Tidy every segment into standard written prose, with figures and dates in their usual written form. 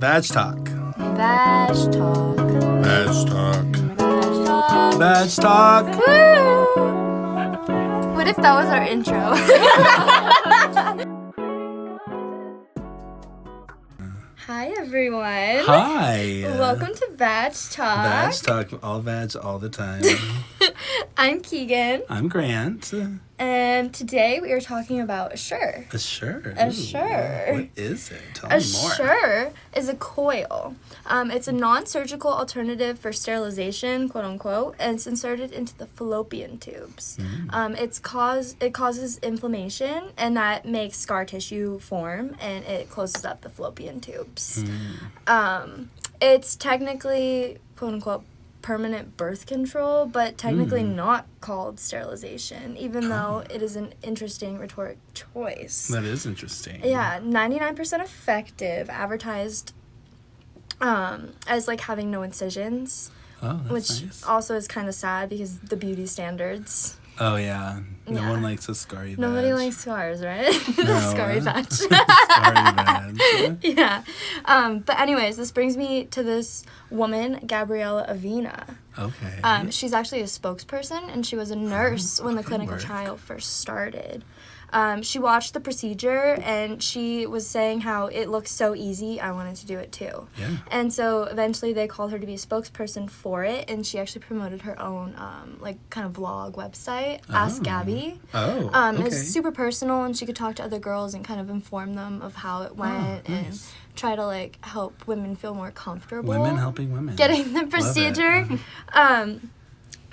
Vag Talk. Vag Talk. Vag Talk. Vag Talk. Vag Talk. Woo! What if that was our intro? Hi, everyone. Hi. Welcome to Vag Talk. Vag Talk. All vag all the time. I'm Keegan. I'm Grant. And today we are talking about Assure. Assure. Assure. What is it? Tell me more. Assure is a coil. It's a non-surgical alternative for sterilization, quote unquote, and it's inserted into the fallopian tubes. It causes inflammation, and that makes scar tissue form, and it closes up the fallopian tubes. It's technically, quote unquote, permanent birth control, but technically not called sterilization, even though it is an interesting rhetoric choice. That is interesting. Yeah, 99% effective, advertised as like having no incisions, which nice. also is kind of sad because the beauty standards. Oh, yeah. No Yeah. one likes a scary vag. Nobody likes scars, right? No, Scary vag. Scary vag. Yeah. But anyways, this brings me to this woman, Gabriella Avina. Okay. She's actually a spokesperson, and she was a nurse when the good clinical work. trial first started. She watched the procedure, and she was saying how it looks so easy, I wanted to do it too. Yeah. And so eventually they called her to be a spokesperson for it, and she actually promoted her own kind of vlog website, Ask Gabby. Oh, okay. It's super personal, and she could talk to other girls and kind of inform them of how it went and nice. try to like help women feel more comfortable. Women helping women. Getting the Love it. procedure.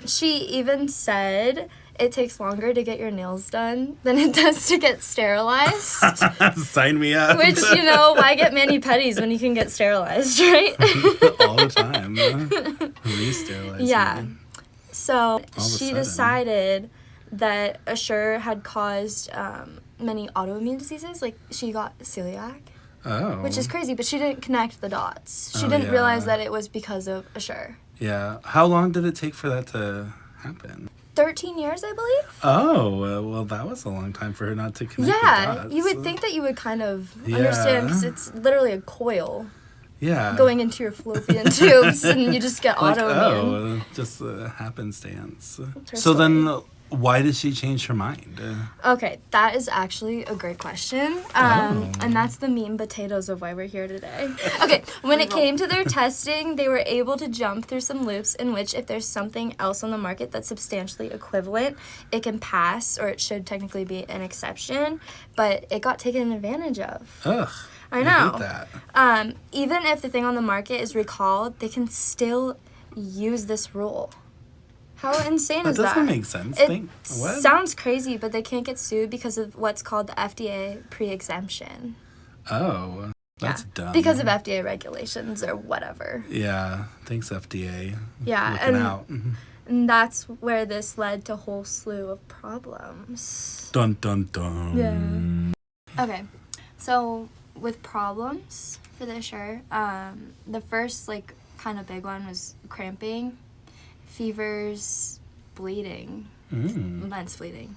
She even said it takes longer to get your nails done than it does to get sterilized. Sign me up. Which, why get mani-pedis when you can get sterilized, right? All the time. Re-sterilizing. Yeah. So a she sudden. decided that Assure had caused many autoimmune diseases. Like, she got celiac, Oh. which is crazy, but she didn't connect the dots. She Oh, didn't yeah. realize that it was because of Assure. Yeah. How long did it take for that to happen? 13 years, I believe? Oh, well, that was a long time for her not to connect the Yeah, dots. you would think that you would kind of Yeah. understand, because it's literally a coil Yeah. going into your fallopian tubes, and you just get like, autoimmune. just a happenstance. her So then, story. why did she change her mind? Okay, that is actually a great question. And that's the meat and potatoes of why we're here today. Okay, when it came to their testing, they were able to jump through some loops in which if there's something else on the market that's substantially equivalent, it can pass, or it should technically be an exception, but it got taken advantage of. Ugh. I know. hate that. Even if the thing on the market is recalled, they can still use this rule. How insane is that? That doesn't make sense. It What? sounds crazy, but they can't get sued because of what's called the FDA pre-exemption. Oh, that's dumb. Because of FDA regulations or whatever. Yeah. Thanks, FDA. Yeah, Looking out. And that's where this led to a whole slew of problems. Dun, dun, dun. Yeah. Okay, so with problems for the Assure, the first kind of big one was cramping, fevers, bleeding, immense bleeding.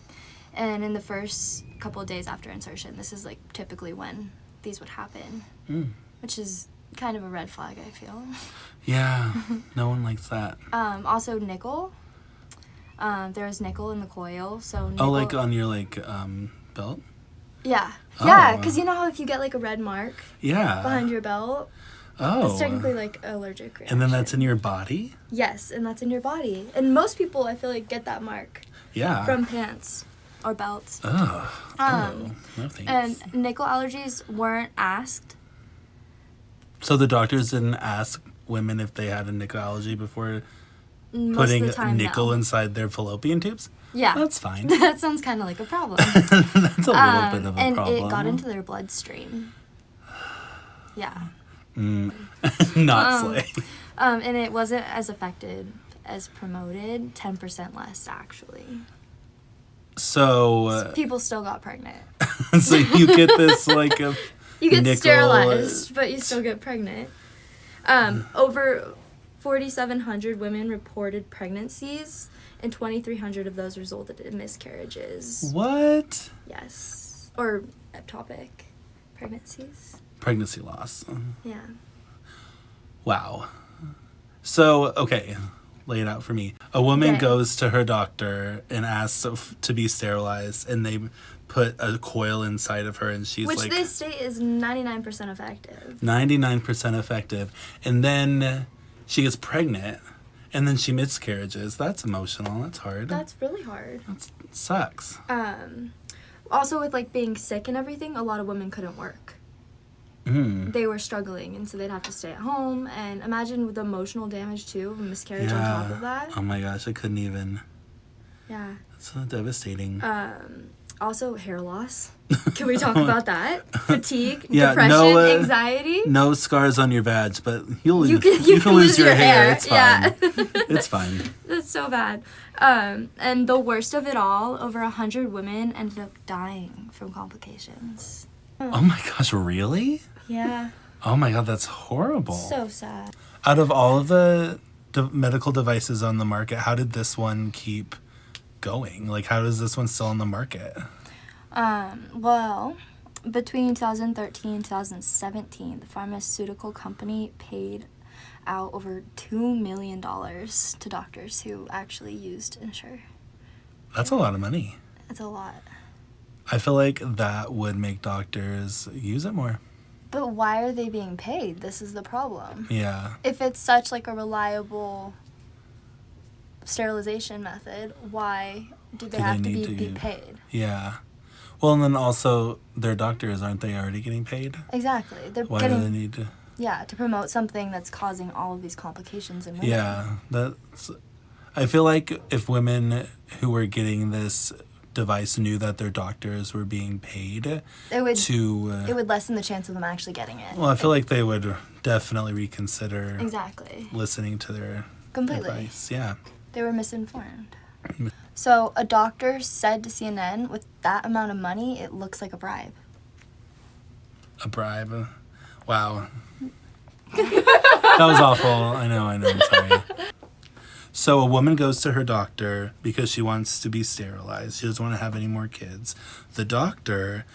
And in the first couple of days after insertion, this is typically when these would happen, which is kind of a red flag, I feel. Yeah, no one likes that. Also nickel. There was nickel in the coil, so nickel. Oh, like on your belt? Yeah. Oh. Yeah, because you know how if you get a red mark Yeah. behind your belt, Oh. it's technically allergic reaction. And then that's in your body? Yes, and that's in your body. And most people, I feel get that mark Yeah. from pants or belts. Ugh. Oh, no thanks. And nickel allergies weren't asked. So the doctors didn't ask women if they had a nickel allergy before Most putting of the time, nickel no. inside their fallopian tubes? Yeah. That's fine. That sounds kind of like a problem. That's a little bit of a and problem. it got into their bloodstream. Yeah. Not slay. And it wasn't as effective as promoted, 10% less actually. So, People still got pregnant. so you get this You get nickel, sterilized, but you still get pregnant. Over 4,700 women reported pregnancies, and 2,300 of those resulted in miscarriages. What? Yes. Or ectopic pregnancies. Pregnancy loss. Yeah. Wow. So, okay, lay it out for me. A woman Okay. goes to her doctor and asks to be sterilized, and they put a coil inside of her, and she's Which like they say is 99% effective. 99% effective. And then she gets pregnant, and then she miscarriages. That's emotional. That's hard. That's really hard. That sucks. Also with like being sick and everything, a lot of women couldn't work. Mm. They were struggling, and so they'd have to stay at home. And imagine with the emotional damage too, of a miscarriage on top of that. Oh my gosh, I couldn't even. Yeah. That's so devastating. Also, hair loss. Can we talk about that? Fatigue, Yeah, depression, anxiety. No scars on your vag, but you'll lose, You can lose your hair. It's fine. Yeah. It's fine. That's so bad. And the worst of it all, over 100 women ended up dying from complications. Oh my gosh, really? Yeah. Oh my god, that's horrible. So sad. Out of all of the medical devices on the market, how did this one keep going? Like, how is this one still on the market? Well, between 2013 and 2017, the pharmaceutical company paid out over $2 million to doctors who actually used Ensure. That's a lot of money. It's a lot. I feel like that would make doctors use it more. But why are they being paid? This is the problem. Yeah. If it's such like a reliable sterilization method, why do they have to be paid? Yeah. Well, and then also, they're doctors, aren't they already getting paid? Exactly. They're Why getting, do they need to? yeah, to promote something that's causing all of these complications in women. Yeah. I feel like if women who were getting this device knew that their doctors were being paid It would to... it would lessen the chance of them actually getting it. well, I feel like they would definitely reconsider Exactly. listening to their Completely. advice. Yeah. They were misinformed. So a doctor said to CNN, with that amount of money, it looks like a bribe. A bribe. Wow. That was awful. I know, I'm sorry. So a woman goes to her doctor because she wants to be sterilized. She doesn't want to have any more kids. The doctor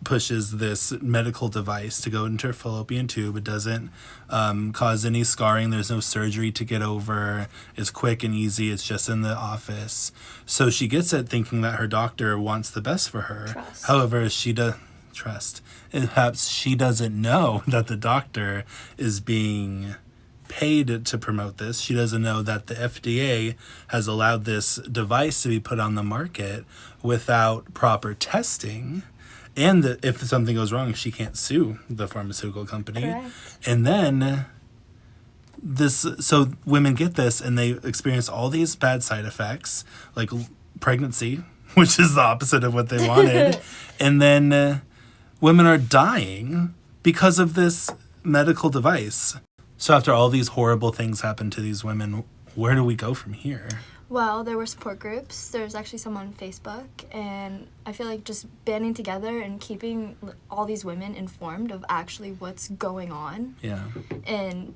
pushes this medical device to go into her fallopian tube. It doesn't cause any scarring. There's no surgery to get over. It's quick and easy. It's just in the office. So she gets it thinking that her doctor wants the best for her. Trust. However, perhaps she doesn't know that the doctor is being paid to promote this. She doesn't know that the FDA has allowed this device to be put on the market without proper testing, and that if something goes wrong, she can't sue the pharmaceutical company. Correct. And then so women get this and they experience all these bad side effects, like pregnancy, which is the opposite of what they wanted. And then women are dying because of this medical device. So after all these horrible things happen to these women, where do we go from here? Well, there were support groups. There's actually some on Facebook, and I feel like just banding together and keeping all these women informed of actually what's going on. Yeah. And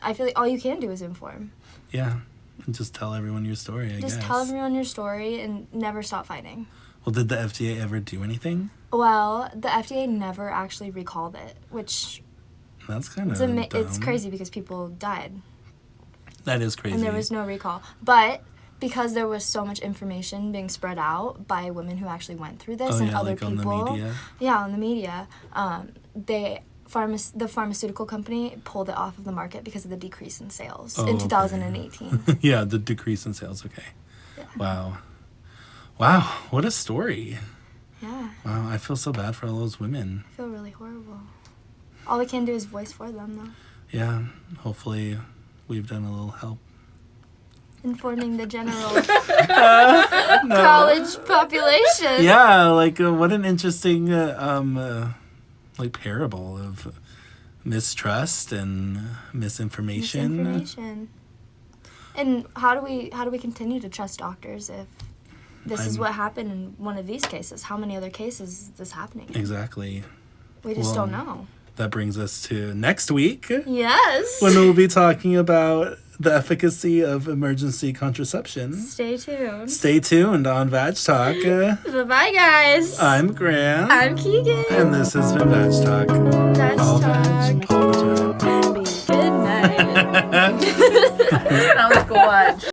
I feel like all you can do is inform. Yeah. And just tell everyone your story, I guess. Just tell everyone your story and never stop fighting. Well, did the FDA ever do anything? Well, the FDA never actually recalled it, which That's kind of it's crazy because people died. That is crazy. And there was no recall. But because there was so much information being spread out by women who actually went through this and other like people. on the media? Yeah, on the media. The pharmaceutical company pulled it off of the market because of the decrease in sales in 2018. Yeah, the decrease in sales, okay. Yeah. Wow, what a story. Yeah, Wow, I feel so bad for all those women. I feel really horrible. All I can do is voice for them, though. Yeah, hopefully we've done a little help. Informing the general college population. Yeah, like what an interesting like parable of mistrust and misinformation. And how do we continue to trust doctors if this is what happened in one of these cases? How many other cases is this happening in? Exactly. We just don't know. That brings us to next week. Yes. When we'll be talking about the efficacy of emergency contraception. Stay tuned. Stay tuned on Vag Talk. Bye-bye, guys. I'm Grant. I'm Keegan. And this has been Vag Talk. Vag All Talk. veg, all the time. Be good night. Sounds good.